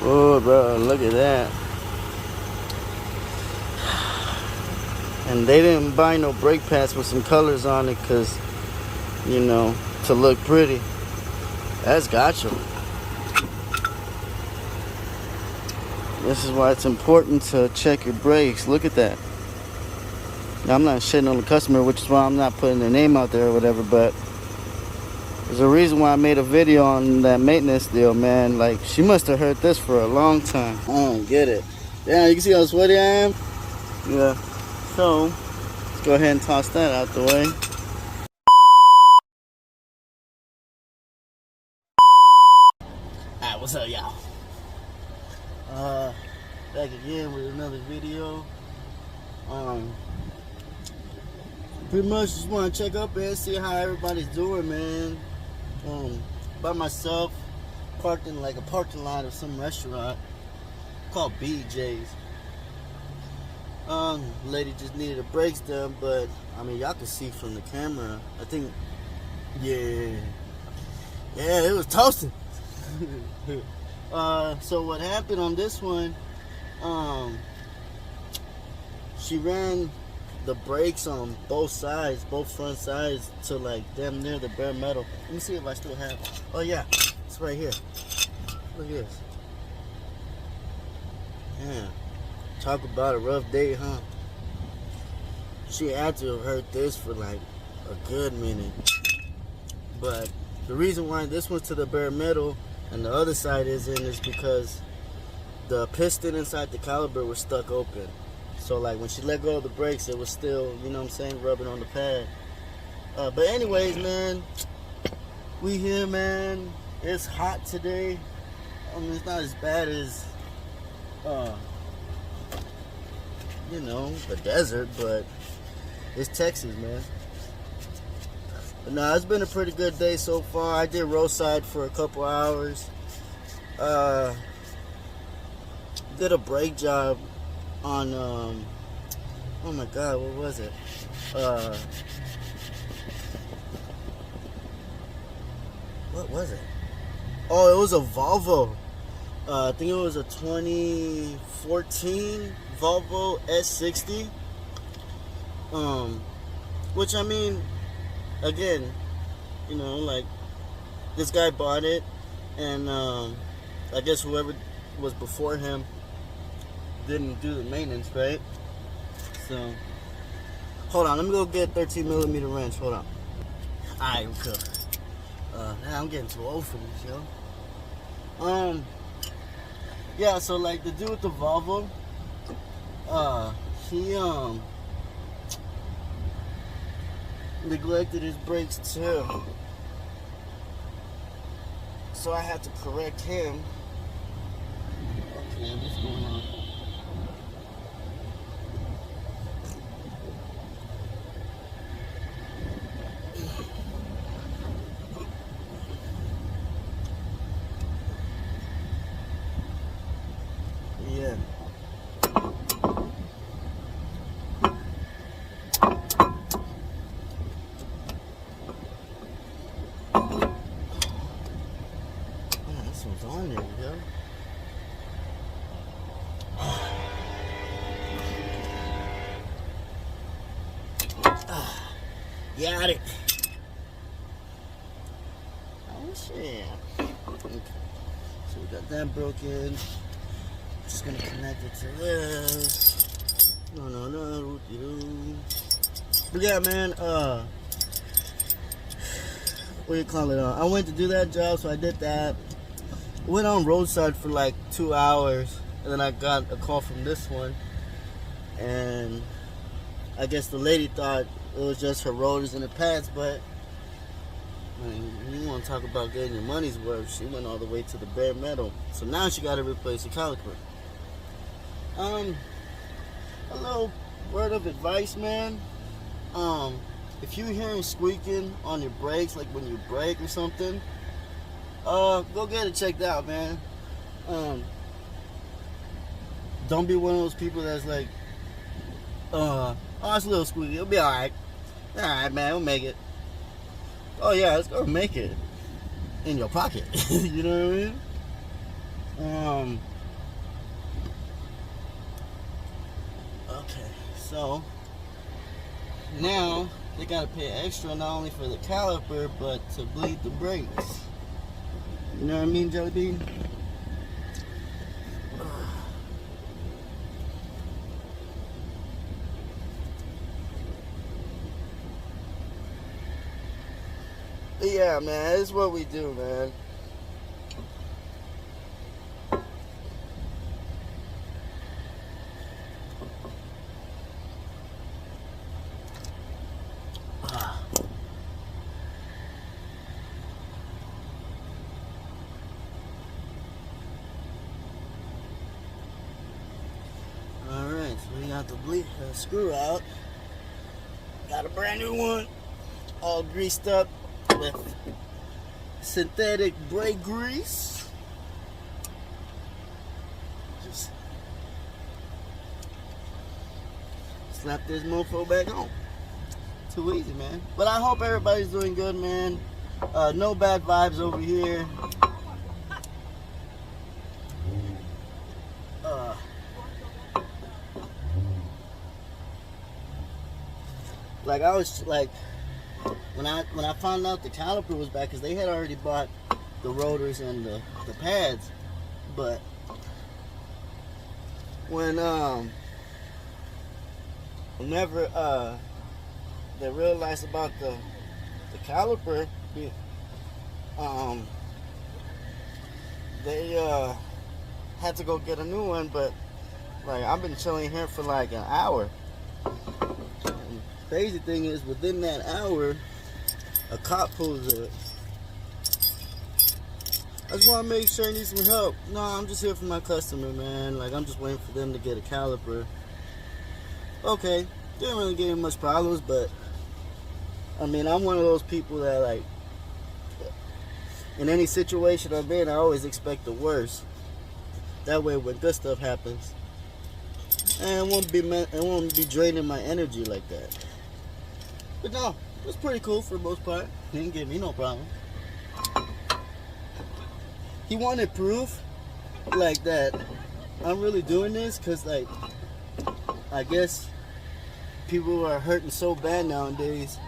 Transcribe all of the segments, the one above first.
Oh, bro, look at that. And they didn't buy no brake pads with some colors on it because, you know, to look pretty. That's gotcha. This is why it's important to check your brakes. Look at that. Now, I'm not shitting on the customer, which is why I'm not putting their name out there or whatever, but there's a reason why I made a video on that maintenance deal, man. Like, she must have heard this for a long time. I don't get it. Yeah, you can see how sweaty I am? Yeah. So, let's go ahead and toss that out the way. Alright, what's up, y'all? Back again with another video. Pretty much just want to check up and see how everybody's doing, man. By myself, parked in like a parking lot of some restaurant called BJ's. Lady just needed her brakes done, but I mean, y'all can see from the camera. I think, yeah, it was toasting. So what happened on this one? She ran the brakes on both sides, both front sides, to like damn near the bare metal. Let me see if I still have it. Oh yeah, it's right here. Look at this. Yeah, talk about a rough day, huh? She had to have heard this for like a good minute. But the reason why this one's to the bare metal and the other side isn't is because the piston inside the caliper was stuck open. So like when she let go of the brakes, it was still, you know what I'm saying, rubbing on the pad. But anyways, man, we here, man. It's hot today. I mean, it's not as bad as, you know, the desert, but it's Texas, man. But nah, it's been a pretty good day so far. I did roadside for a couple hours. Did a brake job on, oh my god, what was it? What was it? Oh, it was a Volvo. I think it was a 2014 Volvo S60. Which I mean, again, you know, like, this guy bought it, and I guess whoever was before him didn't do the maintenance, right? So, hold on, let me go get 13mm wrench. Hold on. Alright, we're cool. Now I'm getting too old for this, yo. Yeah, so like the dude with the Volvo, he neglected his brakes too. So I had to correct him. Okay, what's going on? Yeah. Man, this one's on there, yo. Got it. Oh shit. Okay. So we got that broken. Just gonna connect it to this. No. But yeah, man, what do you call it? I went to do that job, so I did that. Went on roadside for like 2 hours, and then I got a call from this one, and I guess the lady thought it was just her rotors and her pads, but I mean, you want to talk about getting your money's worth. She went all the way to the bare metal, so now she got to replace the caliper. A little word of advice, man. If you hear him squeaking on your brakes, like when you brake or something, go get it checked out, man. Don't be one of those people that's like, oh, it's a little squeaky, it'll be alright. Alright, man, we'll make it. Oh yeah, it's gonna make it in your pocket. You know what I mean? Okay, so now they gotta pay extra not only for the caliper but to bleed the brakes. You know what I mean, Jelly Bean? But yeah, man, this is what we do, man. Alright, so we got the screw out. Got a brand new one. All greased up with synthetic brake grease. Just slap this mofo back on. Too easy, man. But I hope everybody's doing good, man. No bad vibes over here. Like I was like, when I found out the caliper was back, because they had already bought the rotors and the pads, but whenever they realized about the caliper, they had to go get a new one. But like I've been chilling here for like an hour. Crazy thing is, within that hour, a cop pulls up. I just want to make sure I need some help. No, I'm just here for my customer, man. Like, I'm just waiting for them to get a caliper. Okay, didn't really give me much problems, but I mean, I'm one of those people that, like, in any situation I'm in, I always expect the worst. That way, when good stuff happens, and it won't be draining my energy like that. But no, it was pretty cool for the most part. He didn't give me no problem. He wanted proof, like, that I'm really doing this, because, like, I guess people are hurting so bad nowadays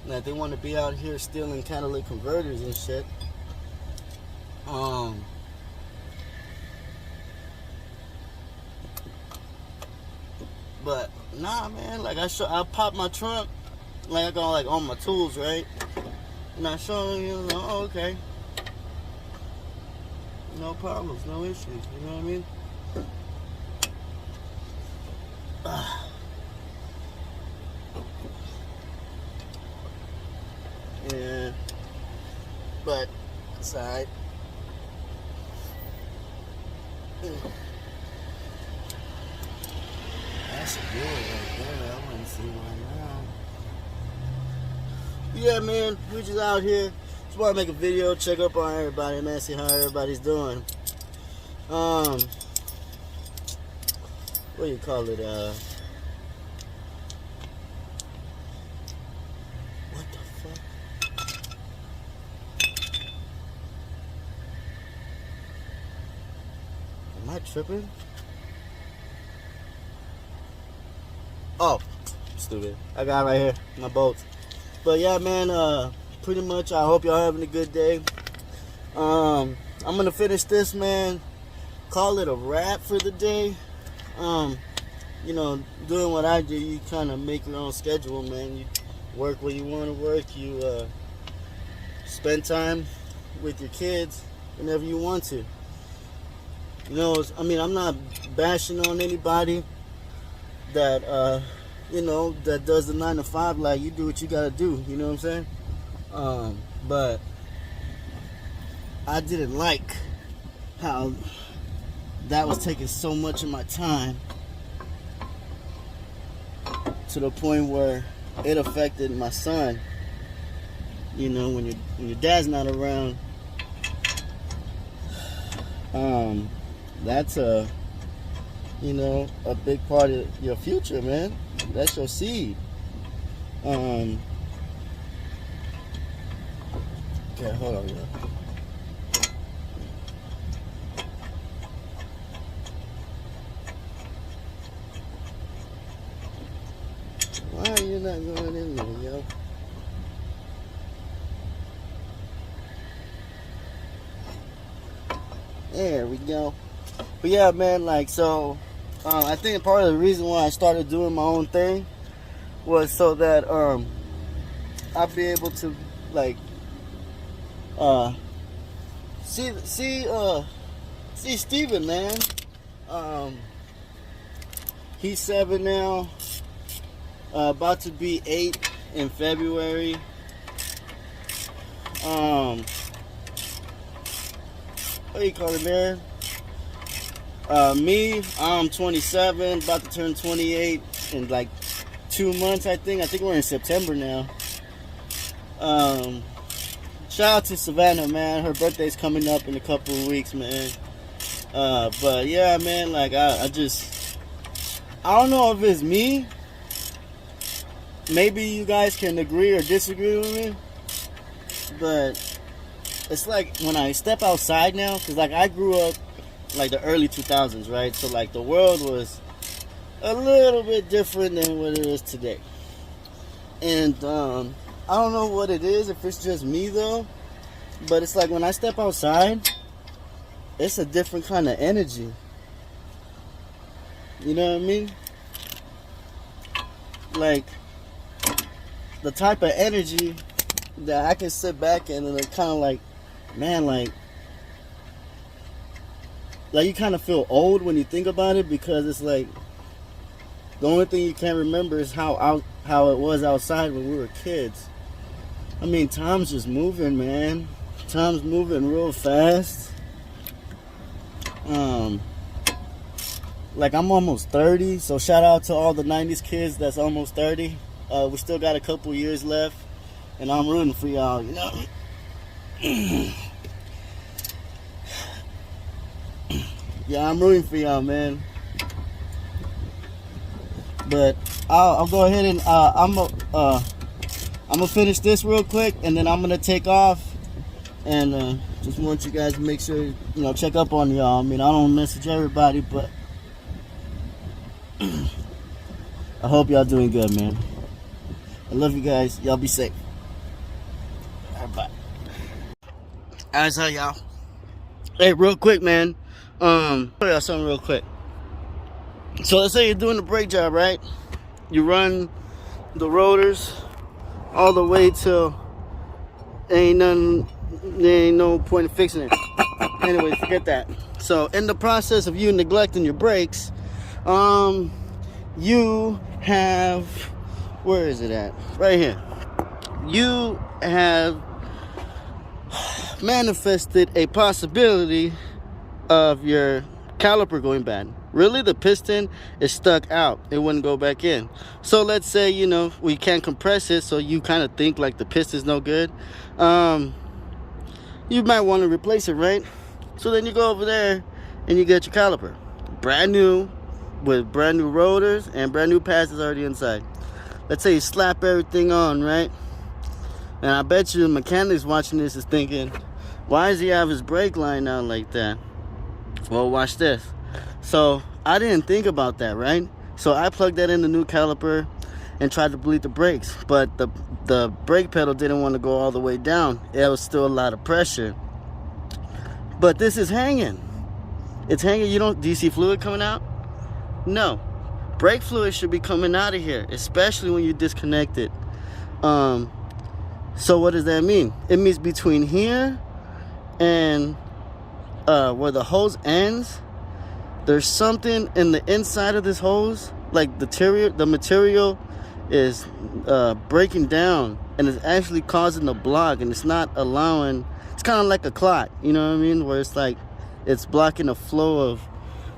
that they want to be out here stealing catalytic converters and shit. But nah, man, like I popped my trunk, like I got like all my tools, right? And I showed him, he was like, oh, okay. No problems, no issues, you know what I mean? Yeah, but it's alright. That's a good right there. I want to see why now. Yeah, man, we're just out here. Just want to make a video, check up on everybody, man, see how everybody's doing. What do you call it? What the fuck? Am I tripping? Oh, stupid. I got it right here, my bolts. But yeah, man, pretty much I hope y'all having a good day. I'm gonna finish this, man. Call it a wrap for the day. You know, doing what I do, you kind of make your own schedule, man. You work where you want to work. You spend time with your kids whenever you want to. You know, I mean, I'm not bashing on anybody that you know, that does the 9 to 5. Like, you do what you gotta do, you know what I'm saying? But I didn't like how that was taking so much of my time, to the point where it affected my son. You know, when your dad's not around, that's a, you know, a big part of your future, man. That's your seed. Okay, hold on, y'all. you're not going in there, yo. There we go. But yeah, man, like, so I think part of the reason why I started doing my own thing was so that I'd be able to, like, see Steven, man. He's 7 now, about to be 8 in February. What do you call it, man? Me, I'm 27, about to turn 28 in like 2 months, I think. I think we're in September now. Shout out to Savannah, man. Her birthday's coming up in a couple of weeks, man. But yeah, man, like I don't know if it's me. Maybe you guys can agree or disagree with me. But it's like when I step outside now, because like I grew up like the early 2000s, right? So like the world was a little bit different than what it is today. And I don't know what it is, if it's just me though, but it's like when I step outside, it's a different kind of energy. You know what I mean? Like the type of energy that I can sit back and it's kind of like, man, like you kind of feel old when you think about it, because it's like the only thing you can't remember is how it was outside when we were kids. I mean, time's just moving, man. Time's moving real fast. Like I'm almost 30, so shout out to all the 90s kids that's almost 30. We still got a couple years left, and I'm rooting for y'all, you know. Yeah, I'm rooting for y'all, man. But I'll go ahead and I'm gonna finish this real quick, and then I'm gonna take off. And just want you guys to make sure, you know, check up on y'all. I mean, I don't message everybody, but I hope y'all doing good, man. I love you guys. Y'all be safe. All right, bye. Alright, so y'all. Hey, real quick, man. Tell y'all something real quick. So let's say you're doing the brake job, right? You run the rotors all the way till there ain't no point in fixing it. Anyway, forget that. So in the process of you neglecting your brakes, you have, where is it at? Right here. You have manifested a possibility of your caliper going bad. Really, the piston is stuck out. It wouldn't go back in. So let's say, you know, we can't compress it, so you kind of think like the piston's no good. You might want to replace it, right? So then you go over there and you get your caliper. Brand new, with brand new rotors and brand new pads already inside. Let's say you slap everything on, right? And I bet you the mechanics watching this is thinking, why does he have his brake line out like that? Well, watch this. So I didn't think about that, right? So I plugged that in the new caliper and tried to bleed the brakes, but the brake pedal didn't want to go all the way down. There was still a lot of pressure. But this is hanging. It's hanging. Do you see fluid coming out? No. Brake fluid should be coming out of here, especially when you disconnect it. So what does that mean? It means between here and where the hose ends, there's something in the inside of this hose, like the material is breaking down, and it's actually causing a block, and it's not allowing. It's kind of like a clot, you know what I mean, where it's like it's blocking the flow of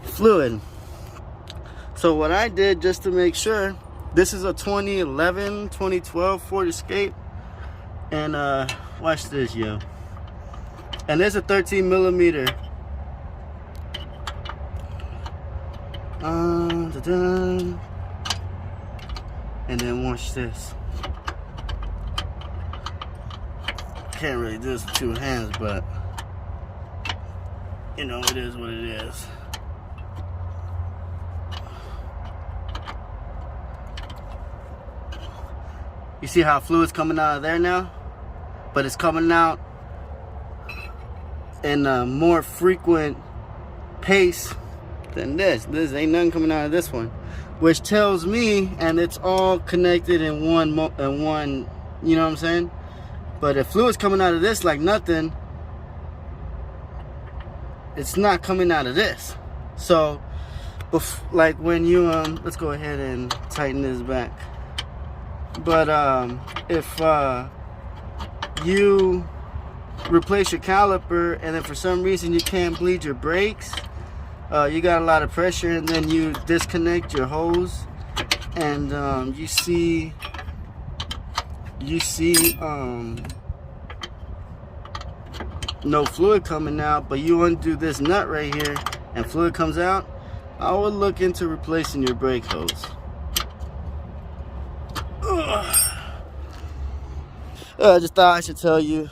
fluid. So what I did, just to make sure, this is a 2012 Ford Escape, and watch this, yo. And there's a 13 millimeter. And then watch this. Can't really do this with two hands, but you know, it is what it is. You see how fluid's coming out of there now? But it's coming out in a more frequent pace than this. This ain't nothing coming out of this one, which tells me, and it's all connected in one, you know what I'm saying? But if fluid's coming out of this like nothing, it's not coming out of this. So, like when you let's go ahead and tighten this back. But if you replace your caliper and then for some reason you can't bleed your brakes, you got a lot of pressure, and then you disconnect your hose, and you see no fluid coming out, but you undo this nut right here and fluid comes out, I would look into replacing your brake hose. I just thought I should tell you.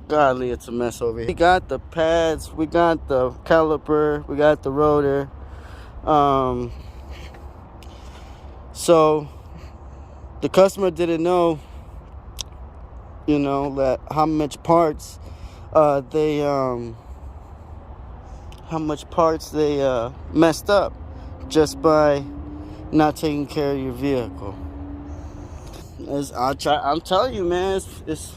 Godly, it's a mess over here. We got the pads, we got the caliper, we got the rotor. So the customer didn't know, you know, that how much parts they messed up just by not taking care of your vehicle. I'm telling you, man, it's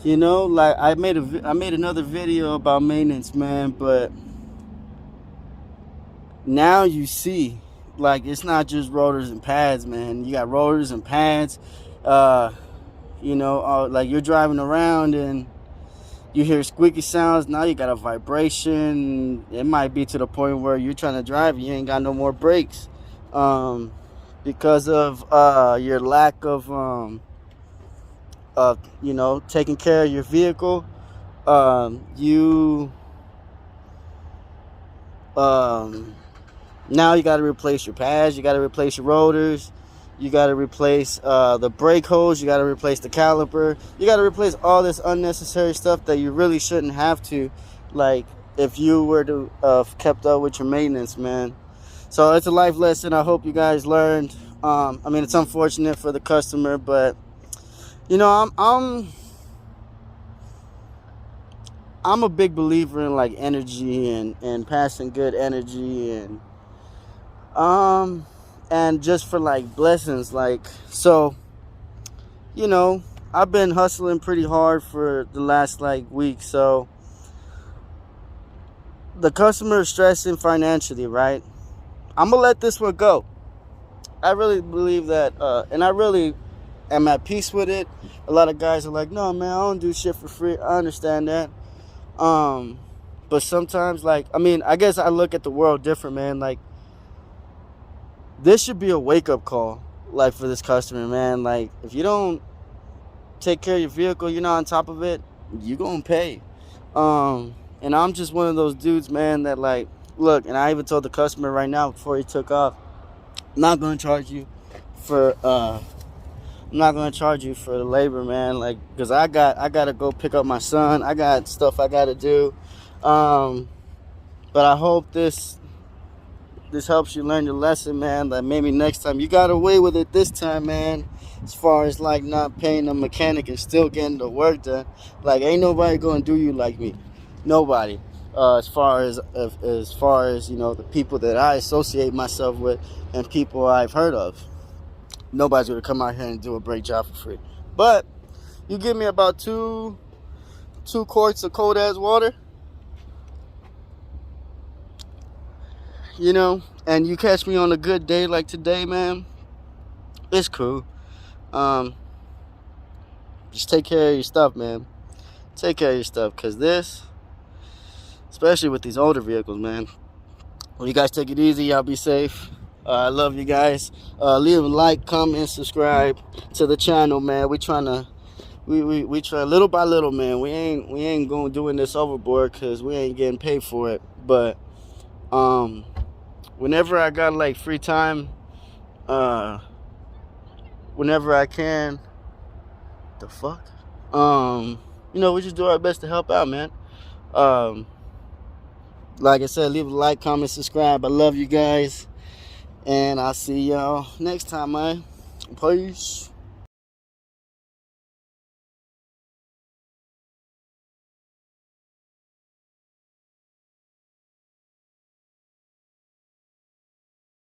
you know, like I made another video about maintenance, man, but now you see, like, it's not just rotors and pads, man. You got rotors and pads, you know, like you're driving around and you hear squeaky sounds. Now you got a vibration. It might be to the point where you're trying to drive and you ain't got no more brakes, because of your lack of you know, taking care of your vehicle. Now you got to replace your pads, you got to replace your rotors, you got to replace the brake hose, you got to replace the caliper, you got to replace all this unnecessary stuff that you really shouldn't have to, like if you were to kept up with your maintenance, man. So it's a life lesson. I hope you guys learned. I mean, it's unfortunate for the customer, but you know, I'm a big believer in like energy and passing good energy and just for like blessings, like, so, you know, I've been hustling pretty hard for the last like week. So the customer is stressing financially, right? I'm gonna let this one go. I really believe that, and I really am at peace with it. A lot of guys are like, no, man, I don't do shit for free. I understand that. But sometimes, like, I mean, I guess I look at the world different, man. Like, this should be a wake-up call, like, for this customer, man. Like, if you don't take care of your vehicle, you're not on top of it, you're gonna pay. And I'm just one of those dudes, man, that, like, look, and I even told the customer right now before he took off, I'm not gonna charge you for the labor, man, like, because I gotta go pick up my son. I got stuff I gotta do. But I hope this helps you learn your lesson, man. That maybe next time you got away with it this time, man. As far as like not paying the mechanic and still getting the work done, like, ain't nobody gonna do you like me. Nobody. As far as you know, the people that I associate myself with and people I've heard of, nobody's gonna come out here and do a brake job for free. But you give me about two quarts of cold ass water, you know, and you catch me on a good day like today, man, it's cool. Just take care of your stuff, man. Take care of your stuff, because this, especially with these older vehicles, man. Well, you guys take it easy. Y'all be safe. I love you guys. Leave a like, comment, subscribe to the channel, man. We try little by little, man. We ain't going doing this overboard because we ain't getting paid for it. But whenever I got like free time, whenever I can, the fuck, you know, we just do our best to help out, man. Like I said, leave a like, comment, subscribe. I love you guys. And I'll see y'all next time, man. Peace.